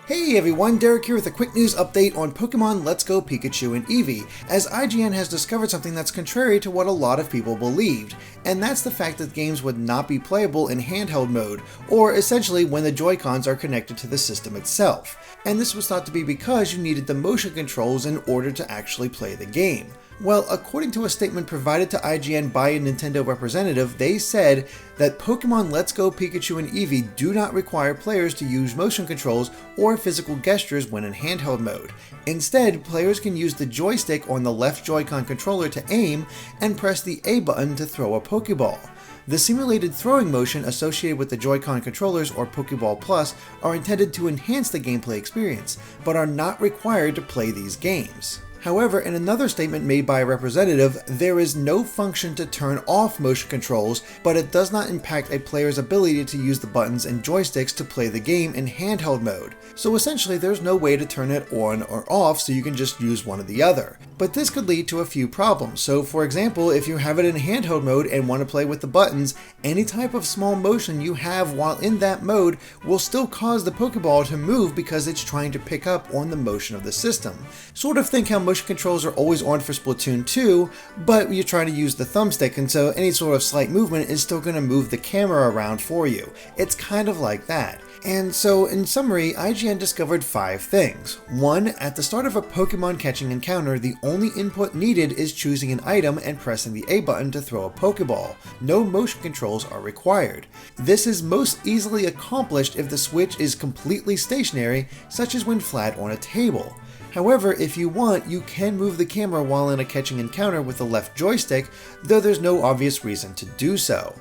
Hey everyone, Derek here with a quick news update on Pokemon Let's Go Pikachu and Eevee, as IGN has discovered something that's contrary to what a lot of people believed, and that's the fact that games would not be playable in handheld mode, or essentially when the Joy-Cons are connected to the system itself. And this was thought to be because you needed the motion controls in order to actually play the game. Well, according to a statement provided to IGN by a Nintendo representative, they said that Pokemon Let's Go Pikachu and Eevee do not require players to use motion controls or physical gestures when in handheld mode. Instead, players can use the joystick on the left Joy-Con controller to aim and press the A button to throw a Pokeball. The simulated throwing motion associated with the Joy-Con controllers or Pokeball Plus are intended to enhance the gameplay experience, but are not required to play these games. However, in another statement made by a representative, there is no function to turn off motion controls, but it does not impact a player's ability to use the buttons and joysticks to play the game in handheld mode. So essentially, there's no way to turn it on or off, so you can just use one or the other. But this could lead to a few problems. So for example, if you have it in handheld mode and want to play with the buttons, any type of small motion you have while in that mode will still cause the Pokeball to move because it's trying to pick up on the motion of the system. Sort of think how motion controls are always on for Splatoon 2, but you're trying to use the thumbstick, and so any sort of slight movement is still going to move the camera around for you. It's kind of like that. And so, in summary, IGN discovered 5 things. 1. At the start of a Pokemon catching encounter, the only input needed is choosing an item and pressing the A button to throw a Pokeball. No motion controls are required. This is most easily accomplished if the Switch is completely stationary, such as when flat on a table. However, if you want, you can move the camera while in a catching encounter with the left joystick, though there's no obvious reason to do so.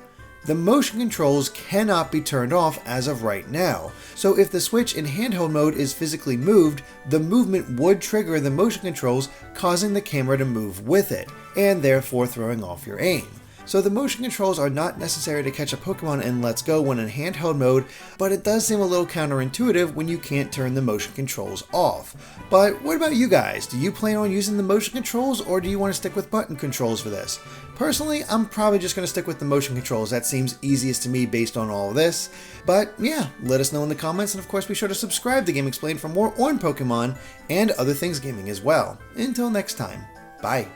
The motion controls cannot be turned off as of right now, so if the Switch in handheld mode is physically moved, the movement would trigger the motion controls, causing the camera to move with it, and therefore throwing off your aim. So the motion controls are not necessary to catch a Pokemon in Let's Go when in handheld mode, but it does seem a little counterintuitive when you can't turn the motion controls off. But what about you guys? Do you plan on using the motion controls, or do you want to stick with button controls for this? Personally, I'm probably just going to stick with the motion controls. That seems easiest to me based on all of this. But yeah, let us know in the comments, and of course be sure to subscribe to GameXplain for more on Pokemon and other things gaming as well. Until next time, bye.